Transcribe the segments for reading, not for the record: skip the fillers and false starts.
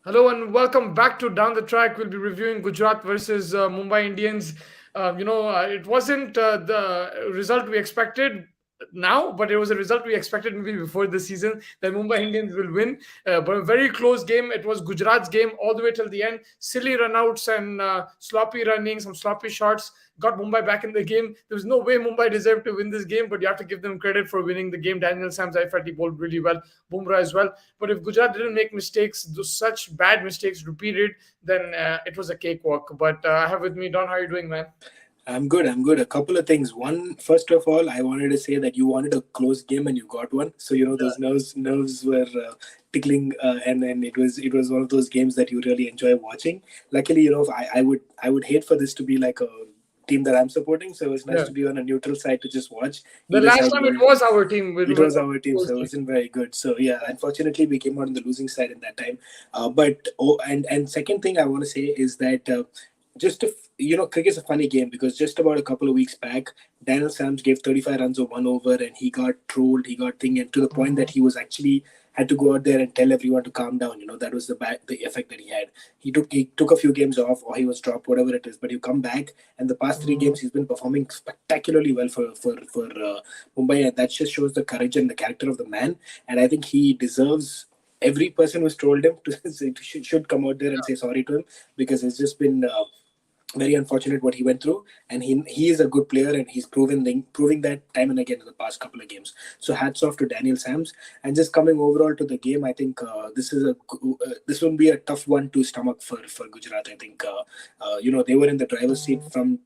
Hello and welcome back to Down the Track. We'll be reviewing Gujarat versus Mumbai Indians. It wasn't the result we expected now, but it was a result we expected maybe before the season that Mumbai Indians will win. But a very close game. It was Gujarat's game all the way till the end. Silly runouts and sloppy running, some sloppy shots got Mumbai back in the game. There was no way Mumbai deserved to win this game, but you have to give them credit for winning the game. Daniel Sams, I felt he bowled really well. Bumrah as well. But if Gujarat didn't make mistakes, such bad mistakes repeated, then it was a cakewalk. But I have with me Don. How are you doing, man? I'm good. I'm good. A couple of things. One, first of all, I wanted to say that you wanted a close game and you got one. So Yeah. those nerves were tickling, and it was one of those games that you really enjoy watching. Luckily, I would hate for this to be like a team that I'm supporting. So it was nice Yeah. to be on a neutral side to just watch The either last side time it win. was our team. It It was was our a team, close so it game. wasn't very good. So yeah, unfortunately, we came out on the losing side in that time. And second thing I want to say is that cricket's a funny game because just about a couple of weeks back, Daniel Sams gave 35 runs of 1 over, and he got trolled, he got thing, and to the point that he was actually had to go out there and tell everyone to calm down. That was the effect that he had. He took a few games off, or he was dropped, whatever it is. But you come back, and the past 3 games he's been performing spectacularly well for Mumbai, and that just shows the courage and the character of the man. And I think he deserves every person who's trolled him to should come out there and say sorry to him, because it's just been very unfortunate what he went through, and he is a good player, and he's proving that time and again in the past couple of games. So hats off to Daniel Sams. And just coming overall to the game, I think this will be a tough one to stomach for Gujarat. I think they were in the driver's seat from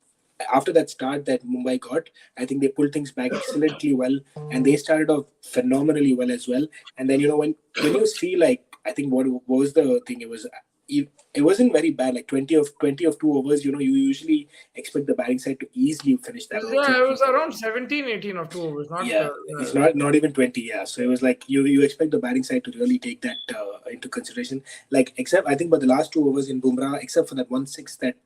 after that start that Mumbai got. I think they pulled things back excellently well, and they started off phenomenally well as well. And then when you see, like, I think what was the thing, it wasn't very bad, like 20 of 2 overs. You usually expect the batting side to easily finish that off. Yeah, it was around 17, 18 of 2 overs, not Yeah, it's not even 20. Yeah, so it was like you expect the batting side to really take that into consideration. Like, except I think, but the last 2 overs in Bumrah, except for that 1 6 that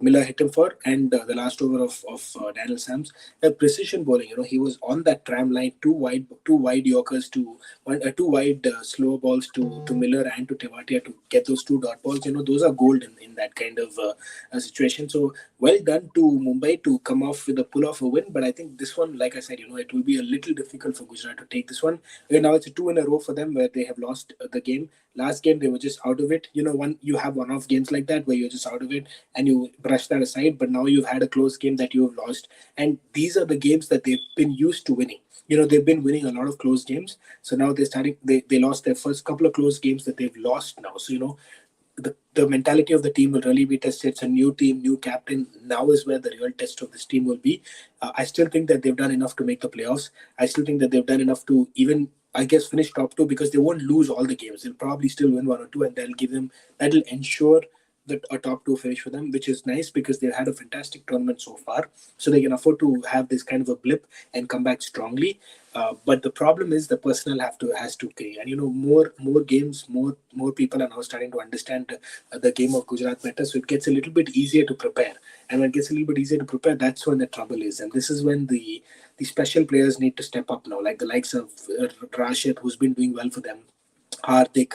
Miller hit him for, and the last over of Daniel Sams, the precision bowling. He was on that tram line, two wide Yorkers to two wide slow balls to Miller and to Tewatia to get those two dot balls. Those are gold in that kind of situation. So well done to Mumbai to come off with a pull off a win. But I think this one, like I said, it will be a little difficult for Gujarat to take this one. Okay, now it's a two in a row for them where they have lost the game. Last game they were just out of it. You have one-off games like that where you're just out of it and you brush that aside. But now you've had a close game that you have lost, and these are the games that they've been used to winning. They've been winning a lot of close games. So now they lost their first couple of close games that they've lost now. So the mentality of the team will really be tested. It's a new team, new captain. Now is where the real test of this team will be. I still think that they've done enough to make the playoffs. I still think that they've done enough to even, I guess, finish top two, because they won't lose all the games. They'll probably still win one or two, and that'll ensure that a top two finish for them, which is nice because they've had a fantastic tournament so far. So they can afford to have this kind of a blip and come back strongly. But the problem is the personnel has to pay, and more games, more people are now starting to understand the game of Gujarat better. So it gets a little bit easier to prepare, and when it gets a little bit easier to prepare, that's when the trouble is, and this is when the special players need to step up now, like the likes of Rashid, who's been doing well for them. Hardik,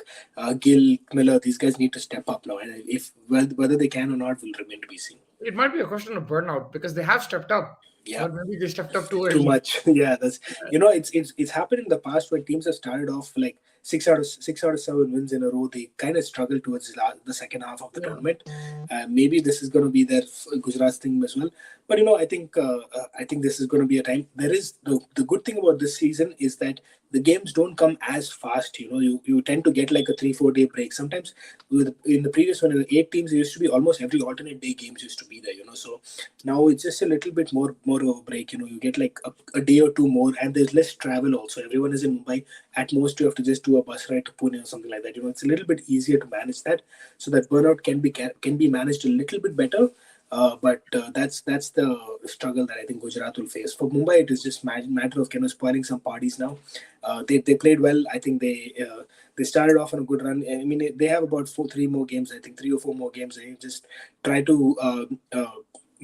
Gill, Miller, these guys need to step up now, and whether they can or not will remain to be seen. it might be a question of burnout because they have stepped up, Yeah, but maybe they stepped up too too early. much. Yeah, that's it's happened in the past when teams have started off like six out of 7 wins in a row. They kind of struggle towards the second half of the Yeah. tournament. Maybe this is going to be their Gujarat's thing as well. But I think this is going to be a time. There is the good thing about this season is that the games don't come as fast. You tend to get like a 3-4 day break. Sometimes in the previous one, in the 8 teams, it used to be almost every alternate day games used to be there. So now it's just a little bit more of a break. You get like a day or two more, and there's less travel also. Everyone is in Mumbai. At most, you have to just do a bus ride to Pune or something like that. It's a little bit easier to manage that, so that burnout can be managed a little bit better. But that's the struggle that I think Gujarat will face. For Mumbai, it is just matter of spoiling some parties now. They played well. I think they started off on a good run. I mean, they have about three more games. I think 3 or 4 more games. They just try to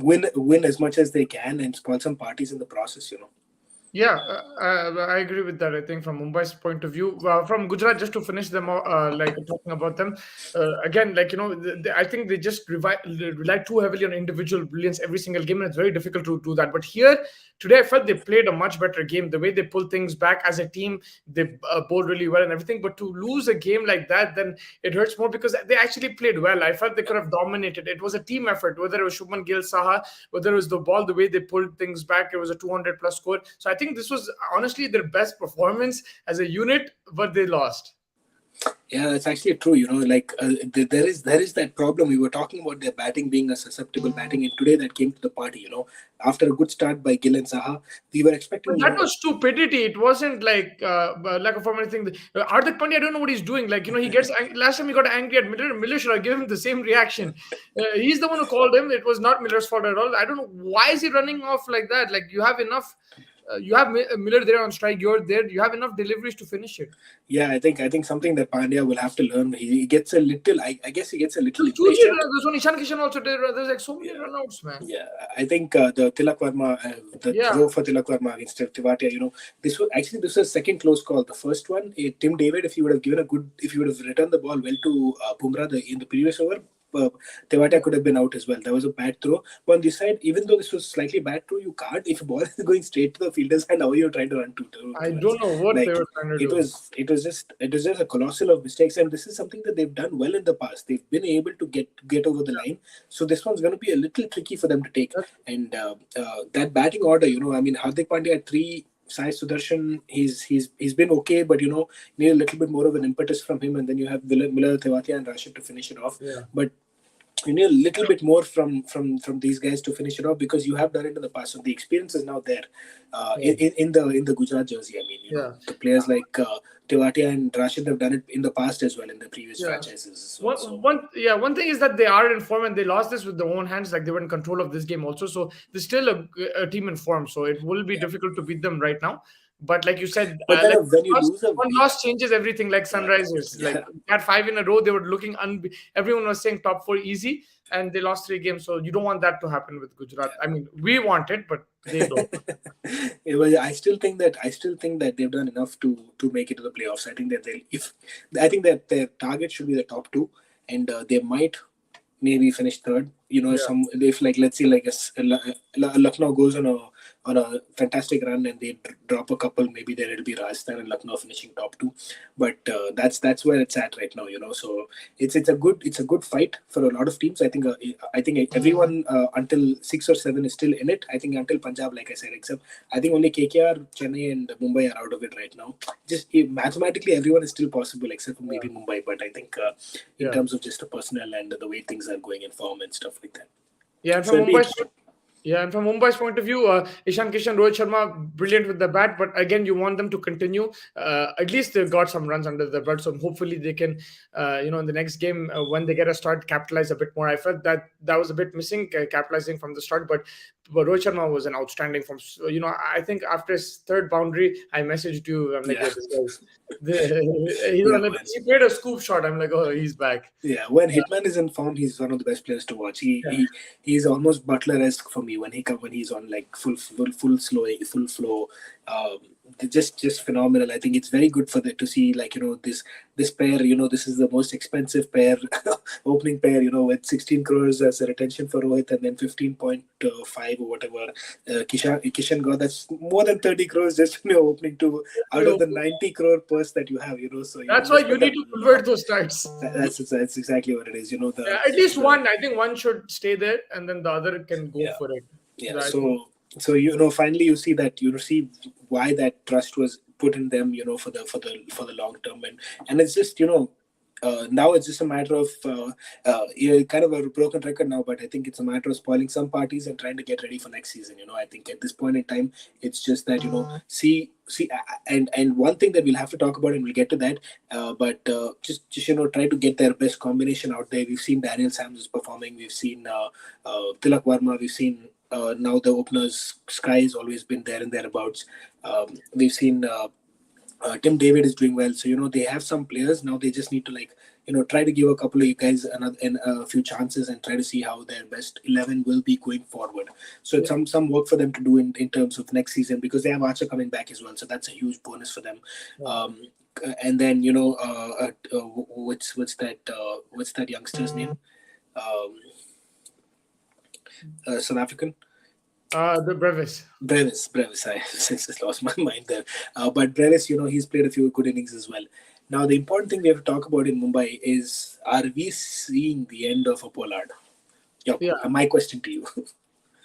win as much as they can and spoil some parties in the process. Yeah, I agree with that. I think from Mumbai's point of view, from Gujarat, just to finish them, like talking about them again, like I think they just rely too heavily on individual brilliance every single game, and it's very difficult to do that. But here today, I felt they played a much better game. The way they pull things back as a team, they bowled really well and everything. But to lose a game like that, then it hurts more because they actually played well. I felt they could have dominated. It was a team effort, whether it was Shubman Gill, Saha, whether it was the ball, the way they pulled things back. It was a 200 plus score. So I think this was honestly their best performance as a unit, but they lost. Yeah, that's actually true. Like there is that problem. We were talking about their batting being a susceptible batting, and today that came to the party. After a good start by Gill and Saha, we were But expecting. that was stupidity. It wasn't like lack of form or anything. Hardik Pandya, I don't know what he's doing. Like, he gets last time he got angry at Miller. Miller should have given him the same reaction. He's the one who called him. It was not Miller's fault at all. I don't know why is he running off like that. Like, you have enough. You have Miller there on strike. You're there. You have enough deliveries to finish it. Yeah, I think something that Pandya will have to learn. He gets a little. I guess he gets a little There's impatient. there's one Ishan Kishan also did. There's like so many runouts, man. Yeah, I think the Tilak Verma, the Yeah. throw for Tilak Verma against Tivatia, this was second close call. The first one, Tim David, if he would have returned the ball well to Bumrah in the previous over, Tewatia could have been out as well. That was a bad throw. But on this side, even though this was slightly bad throw, you can't. If a ball is going straight to the fielders and how you're trying to run to I runs. don't know what Like, they were trying to it do. was just a colossal of mistakes, and this is something that they've done well in the past. They've been able to get over the line. So this one's going to be a little tricky for them to take. And that batting order, I mean, Hardik Pandya had three. Sai Sudarshan, he's been okay, but need a little bit more of an impetus from him, and then you have Miller, Tewatia, and Rashid to finish it off. Yeah. But you need a little bit more from these guys to finish it off, because you have done it in the past. So the experience is now there in the Gujarat jersey. I mean, the players like Tewatia and Rashid have done it in the past as well in the previous franchises. One thing is that they are in form and they lost this with their own hands. Like, they were in control of this game also. So there's still a team in form. So it will be difficult to beat them right now. But like you said, but then when you lose one loss changes everything. Like Sunrisers, like had 5 in a row, they were looking everyone was saying top 4 easy, and they lost 3 games. So you don't want that to happen with Gujarat. I mean, we want it, but they don't. I still think that they've done enough to make it to the playoffs. I think that their target should be the top 2, and they might maybe finish third. If, like, let's say, like Lucknow goes on a fantastic run and they drop a couple, maybe there will be Rajasthan and Lucknow finishing top 2. But that's where it's at right now. So it's a good fight for a lot of teams. I think everyone until 6 or 7 is still in it. I think until Punjab, like I said, except I think only KKR, Chennai, and Mumbai are out of it right now. Just mathematically, everyone is still possible except for maybe Mumbai. But I think in terms of just the personnel and the way things are going in form and stuff like that. Yeah, and from Mumbai's point of view, Ishan Kishan, Rohit Sharma, brilliant with the bat. But again, you want them to continue. At least they've got some runs under the belt, so hopefully they can, in the next game when they get a start, capitalize a bit more. I felt that was a bit missing, capitalizing from the start. But Rohit Sharma was an outstanding form. I think after his third boundary, I messaged you. I'm like, this guy's. He made a scoop shot. I'm like, oh, he's back. Yeah, when Hitman is in form, he's one of the best players to watch. He's almost Butler-esque for me when he's on like full flow. Just phenomenal. I think it's very good to see, like, this pair. This is the most expensive pair, opening pair. With 16 crores as a retention for Rohit, and then 15.5 or whatever. Kishan got, that's more than 30 crores just opening to out of the 90 crore purse that you have. So that's why you need to convert those starts. That's exactly what it is. At least one. I think one should stay there, and then the other can go for it. Yeah. So finally you see why that trust was put in them, for the long term, and it's just now it's just a matter of kind of a broken record now, but I think it's a matter of spoiling some parties and trying to get ready for next season. I think at this point in time, it's just that see, and one thing that we'll have to talk about, and we'll get to that, but just try to get their best combination out there. We've seen Daniel Sams is performing. We've seen Tilak Verma. We've seen now the openers. Sky has always been there and thereabouts. We've seen Tim David is doing well. So they have some players now. They just need to like try to give a couple of you guys another and a few chances and try to see how their best 11 will be going forward. So it's Yeah, some work for them to do in terms of next season because they have Archer coming back as well. So that's a huge bonus for them. yeah. Um, and then what's that youngster's name? Um, South African. The Brevis. Brevis. I since just lost my mind there. But Brevis, he's played a few good innings as well. Now, the important thing we have to talk about in Mumbai is: are we seeing the end of a Pollard? Yep. Yeah. My question to you.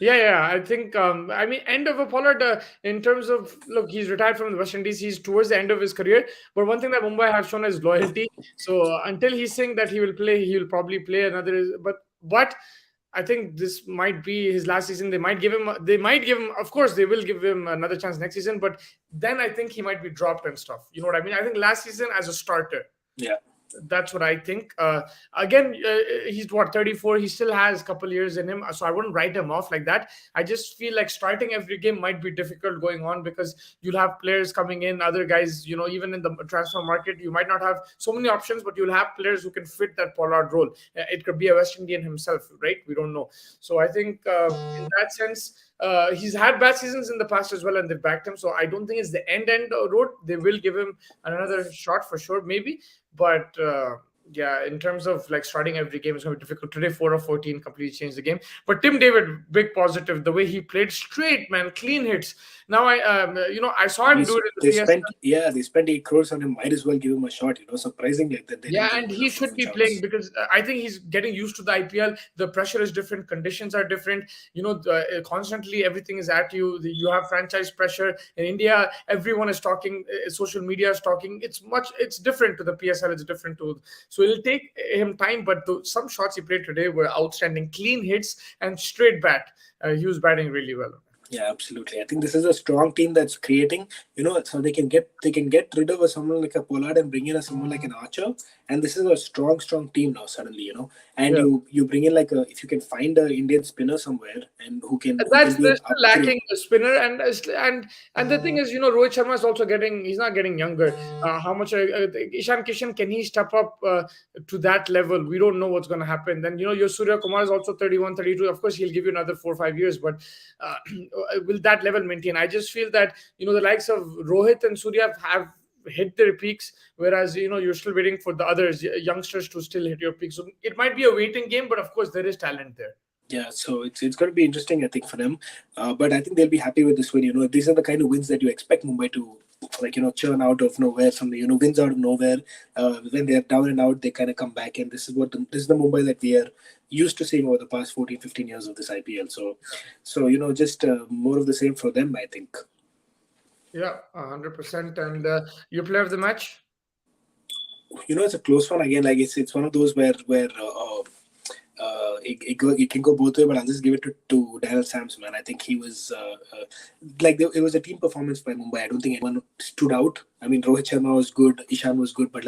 Yeah, yeah. I think, I mean, end of a Pollard in terms of, look, he's retired from the West Indies. He's towards the end of his career. But one thing that Mumbai have shown is loyalty. So until he's saying that he will play, he will probably play another. But I think this might be his last season. They might give him, of course, they will give him another chance next season. But then I think he might be dropped and stuff. You know what I mean? I think last season as a starter, Yeah. that's what I think. Again, he's what, 34. He still has a couple years in him, so I wouldn't write him off like that. I just feel like starting every game might be difficult going on because you'll have players coming in, other guys. Even in the transfer market, you might not have so many options, but you'll have players who can fit that Pollard role. It could be a West Indian himself, right? We don't know. So I think in that sense. He's had bad seasons in the past as well, and they've backed him. So I don't think it's the end road. They will give him another shot for sure, maybe. But yeah, in terms of like starting every game, it's going to be difficult. Today, 4 of 14 completely changed the game. But Tim David, big positive. The way he played straight, man, clean hits. Now I saw him do it in the PSL. They spent 8 crores on him. Might as well give him a shot. Surprisingly that they didn't Yeah, give and him he enough of should a be playing chance. because I think he's getting used to the IPL. The pressure is different, conditions are different. Constantly everything is at you. You have franchise pressure in India. Everyone is talking. Social media is talking. It's different to the PSL. It's different to. So it'll take him time. But some shots he played today were outstanding, clean hits and straight bat. He was batting really well. Yeah, absolutely. I think this is a strong team that's creating, so they can get rid of someone like a Pollard and bring in someone like an Archer, and this is a strong team now suddenly, and Yeah. you bring in like a if you can find a Indian spinner somewhere and who can That's be they're an still upgrade. lacking a spinner, and the thing is, Rohit Sharma is also getting. He's not getting younger. How much Ishan Kishan, can he step up to that level? We don't know what's going to happen. Then your Surya Kumar is also 31, 32. Of course, he'll give you another 4 or 5 years, but uh, will that level maintain? I just feel that the likes of Rohit and Surya have hit their peaks, whereas you're still waiting for the others, youngsters, to still hit your peaks. So it might be a waiting game, but of course there is talent there. Yeah, so it's going to be interesting, I think, for them. But I think they'll be happy with this win. These are the kind of wins that you expect Mumbai to, like, churn out of nowhere. From the wins out of nowhere. When they're down and out, they kind of come back, and this is the Mumbai that we are used to seeing over the past 14, 15 years of this IPL. So just more of the same for them, I think. Yeah, 100%. And you player of the match? It's a close one again. Like it's one of those where it can go both way, but I'll just give it to Daniel Sams, man. I think he was it was a team performance by Mumbai. I don't think anyone stood out. I mean, Rohit Sharma was good, Ishan was good, but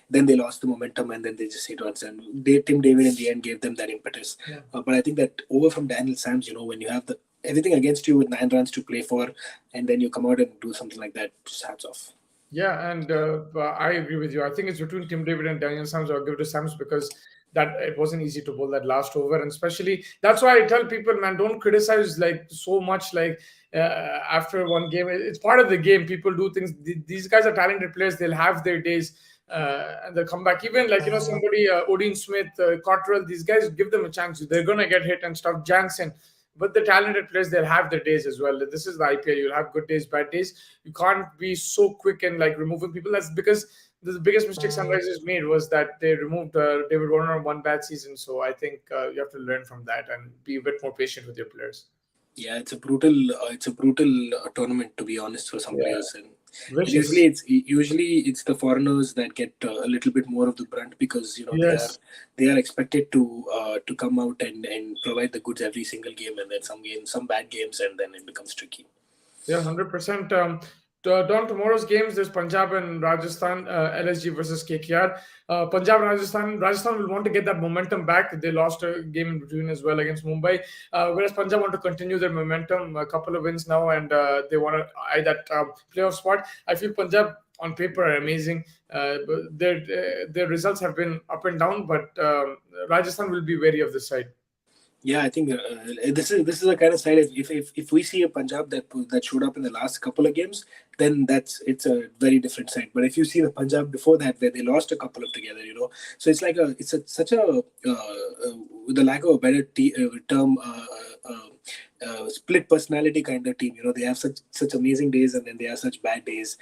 then they lost the momentum and then they just hit once. And Tim David in the end gave them that impetus. Yeah. But I think that over from Daniel Sams, when you have everything against you with 9 runs to play for, and then you come out and do something like that, just hats off. Yeah, and I agree with you. I think it's between Tim David and Daniel Sams. I'll give it to Sams because that it wasn't easy to bowl that last over, and especially that's why I tell people, man, don't criticize like so much. Like after one game, it's part of the game. People do things. These guys are talented players. They'll have their days. And they'll come back. Even like somebody, Odin Smith, Cottrell, these guys, give them a chance. They're gonna get hit and stuff. Jansen, but the talented players, they'll have their days as well. This is the IPL. You'll have good days, bad days. You can't be so quick and like removing people. That's because the biggest mistake Sunrisers made was that they removed David Warner on one bad season. So I think you have to learn from that and be a bit more patient with your players. Yeah, it's a brutal tournament, to be honest, for some Yeah, players, and vicious. usually it's the foreigners that get a little bit more of the brunt because Yes. they are expected to come out and provide the goods every single game, and then some bad games, and then it becomes tricky. Yeah, 100%. On tomorrow's games, there's Punjab and Rajasthan, LSG versus KKR. Punjab and Rajasthan will want to get that momentum back. They lost a game in between as well against Mumbai. Whereas Punjab want to continue their momentum, a couple of wins now, and they want to eye that playoff spot. I feel Punjab on paper are amazing. But their results have been up and down, but Rajasthan will be wary of this side. Yeah, I think this is a kind of side. If we see a Punjab that showed up in the last couple of games, then it's a very different side. But if you see the Punjab before that, where they lost a couple of together, so it's like such a with the lack of a better term. Split personality kind of team. They have such amazing days, and then they have such bad days.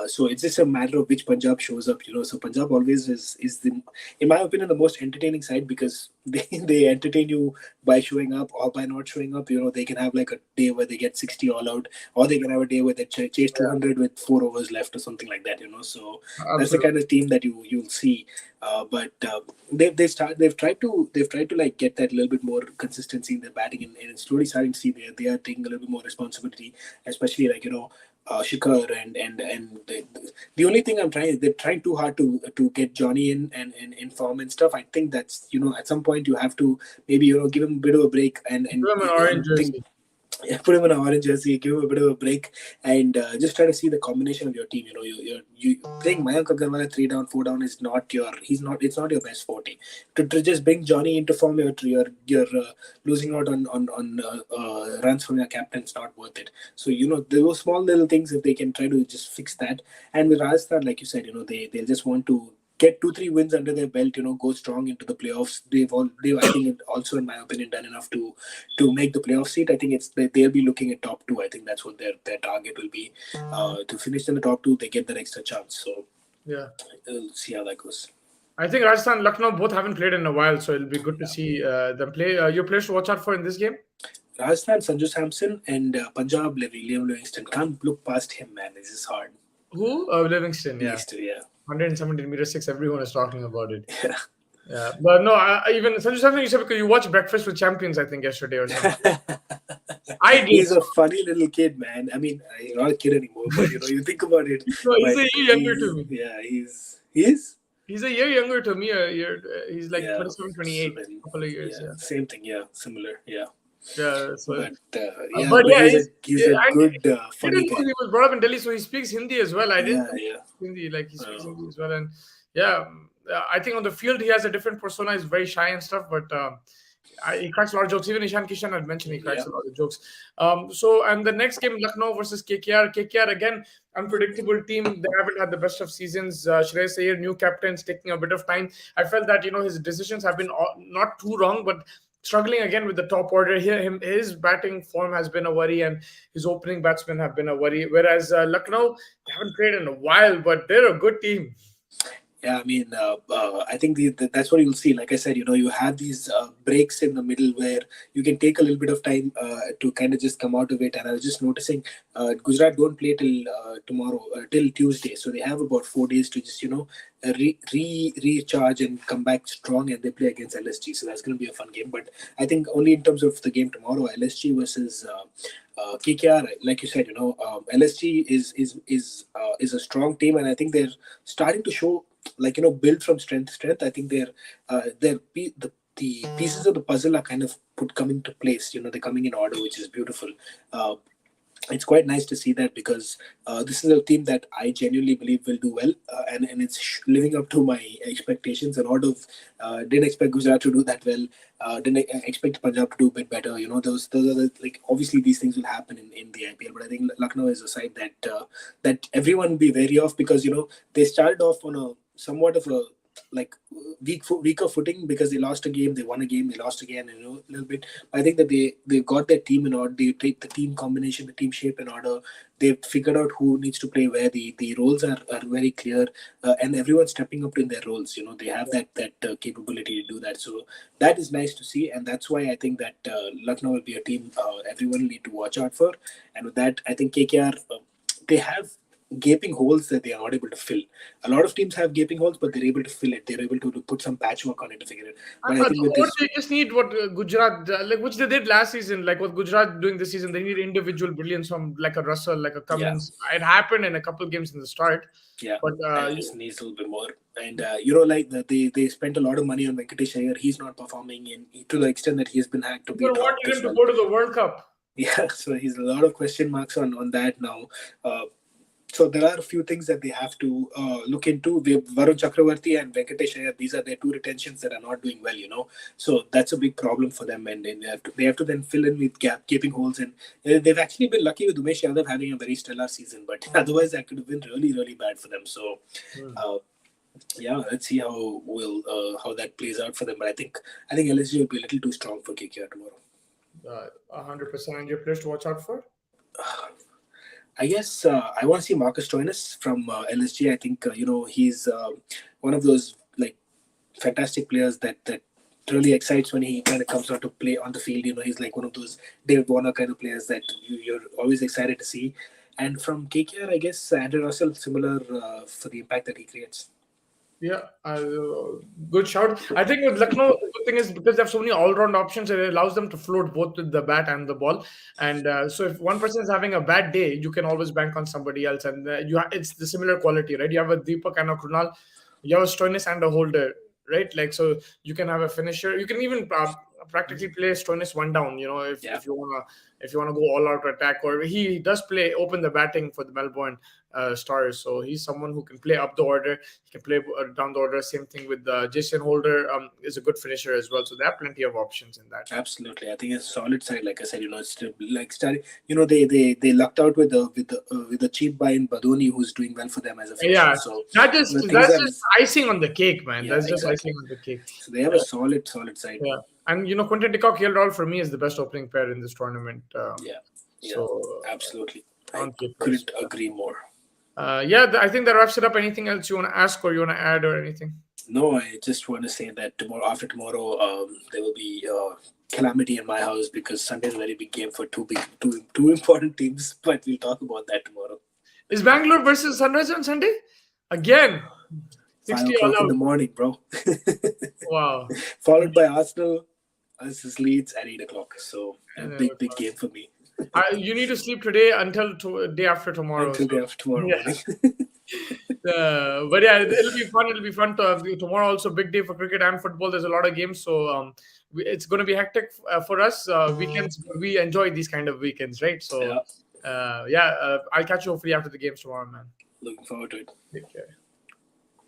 So it's just a matter of which Punjab shows up. So Punjab always is in my opinion, the most entertaining side, because they entertain you by showing up or by not showing up. They can have like a day where they get 60 all out, or they can have a day where they chase 200 with 4 overs left or something like that. So that's the Absolutely. kind of team that you'll see. But they've tried to like get that little bit more consistency in their batting, and slowly starting to see they are taking a little bit more responsibility, especially like Shikhar and the only thing they're trying too hard to get Johnny in form and stuff. I think that's at some point you have to maybe give him a bit of a break and Give them an orange think. jersey. Yeah, put him in an orange jersey, give him a bit of a break, and just try to see the combination of your team. You playing Mayank Agarwal at 3 down, 4 down is not your. It's not your best forte. To just bring Johnny into form, you're losing out on runs from your captain. It's not worth it. So those small little things, if they can try to just fix that. And with Rajasthan, like you said, they'll just want to get 2-3 wins under their belt, go strong into the playoffs. They've I think also, in my opinion, done enough to make the playoff seat. I think they'll be looking at top two. I think that's what their target will be. To finish in the top two, they get that extra chance. So Yeah. we'll see how that goes. I think Rajasthan and Lucknow both haven't played in a while, so it'll be good to see them play. Your players to watch out for in this game? Rajasthan, Sanju Samson, and Punjab, Liam Livingston. Can't look past him, man. This is hard. Who? Livingston, yeah. Yeah. 117 meter six. Everyone is talking about it. Yeah, but no, even Sanju Samson, you said because you watched Breakfast with Champions, I think yesterday or something. I did. He's a funny little kid, man. I mean, he's not a kid anymore, but you think about it. No, he's but a year younger to me. Yeah, he is. He's a year younger to me. A year, he's like Yeah, 27, 28, so then, a couple of years. Yeah. same thing. Yeah, similar. Yeah, Yeah. So, but but yeah, he's a and good he funny didn't know guy. he was brought up in Delhi, so he speaks Hindi as well. I didn't Yeah, know he yeah. speaks Hindi, like he speaks Hindi as well. And yeah, I think on the field he has a different persona. He's very shy and stuff, but he cracks a lot of jokes. Even Ishan Kishan had mentioned he cracks a lot of jokes. So, and the next game, Lucknow versus KKR. KKR again, unpredictable team. They haven't had the best of seasons. Shreyas Iyer, new captain's taking a bit of time. I felt that his decisions have been not too wrong, but struggling again with the top order here. His batting form has been a worry, and his opening batsmen have been a worry. Whereas Lucknow, they haven't played in a while, but they're a good team. Yeah, I mean, I think that's what you'll see. Like I said, you have these breaks in the middle where you can take a little bit of time to kind of just come out of it. And I was just noticing Gujarat don't play till tomorrow, till Tuesday. So they have about 4 days to just, recharge and come back strong, and they play against LSG. So that's going to be a fun game. But I think only in terms of the game tomorrow, LSG versus KKR, like you said, LSG is a strong team, and I think they're starting to show, like, build from strength to strength. I think the pieces of the puzzle are kind of coming to place. They're coming in order, which is beautiful. It's quite nice to see that, because this is a team that I genuinely believe will do well, and it's living up to my expectations. A lot of didn't expect Gujarat to do that well. Didn't expect Punjab to do a bit better. Those are like, obviously these things will happen in the IPL, but I think Lucknow is a side that everyone will be wary of, because they started off on a somewhat of a like weaker footing, because they lost a game, they won a game, they lost again, a little bit. I think that they've got their team in order. They take the team combination, the team shape in order. They've figured out who needs to play where. The roles are very clear, and everyone's stepping up in their roles. They have that capability to do that. So that is nice to see, and that's why I think that Lucknow will be a team everyone will need to watch out for. And with that, I think KKR, they have gaping holes that they are not able to fill. A lot of teams have gaping holes, but they're able to fill it. They're able to put some patchwork on it to figure it. But I think with this, They just need what Gujarat, like which they did last season, like what Gujarat doing this season. They need individual brilliance from like a Russell, like a Cummins. It happened in a couple of games in the start. Yeah, but it just needs a little bit more. And like they spent a lot of money on Venkatesh Iyer. He's not performing, to the extent that he's been had to be dropped as well. To go to the World Cup. Yeah, so he's a lot of question marks on that now. So there are a few things that they have to look into. We have Varun Chakravarti and Venkatesh Iyer. These are their two retentions that are not doing well, So that's a big problem for them, and then they have to then fill in with gaping holes. And they've actually been lucky with Umesh Yadav having a very stellar season, but otherwise that could have been really, really bad for them. So. Uh, yeah, let's see how that plays out for them. But I think LSG will be a little too strong for KKR tomorrow. 100%. And your players to watch out for? I guess I want to see Marcus Stoinis from LSG. I think he's one of those like fantastic players that really excites when he kind of comes out to play on the field. He's like one of those David Warner kind of players that you're always excited to see. And from KKR, I guess Andrew Russell, similar for the impact that he creates. Yeah, good shout. I think with Lucknow, the good thing is because they have so many all-round options, it allows them to float both with the bat and the ball. And so, if one person is having a bad day, you can always bank on somebody else, and it's the similar quality, right? You have a Deepak and a Krunal, you have a Stoinis and a holder, right? Like so, you can have a finisher. You can even practically play Stoinis one down. If you wanna go all out attack, or he does open the batting for the Melbourne Stars. So he's someone who can play up the order. He can play down the order. Same thing with Jason Holder. Is a good finisher as well. So there are plenty of options in that. Absolutely, I think it's a solid side. Like I said, it's like starting. They lucked out with the cheap buy in Badoni, who's doing well for them as a finisher. Yeah, So that's just icing on the cake, man. Yeah, That's just exactly. icing on the cake. So they have a solid side. Yeah, and Quinton de Kock, KL for me is the best opening pair in this tournament. So Absolutely, I on paper. couldn't agree more. I think that wraps it up. Anything else you want to ask or you want to add or anything? No, I just want to say that after tomorrow, there will be calamity in my house because Sunday is a very big game for two important teams. But we'll talk about that tomorrow. Is Bangalore versus Sunrise on Sunday again? 5 o'clock in the morning, bro. Wow. Followed by Arsenal versus Leeds at 8 o'clock. So a big game for me. You need to sleep today until day after tomorrow. Until day after tomorrow morning. But yeah, it'll be fun. It'll be fun tomorrow. Also, big day for cricket and football. There's a lot of games, so it's going to be hectic for us. Weekends, we enjoy these kind of weekends, right? So, I'll catch you hopefully after the games tomorrow, man. Looking forward to it. Take care.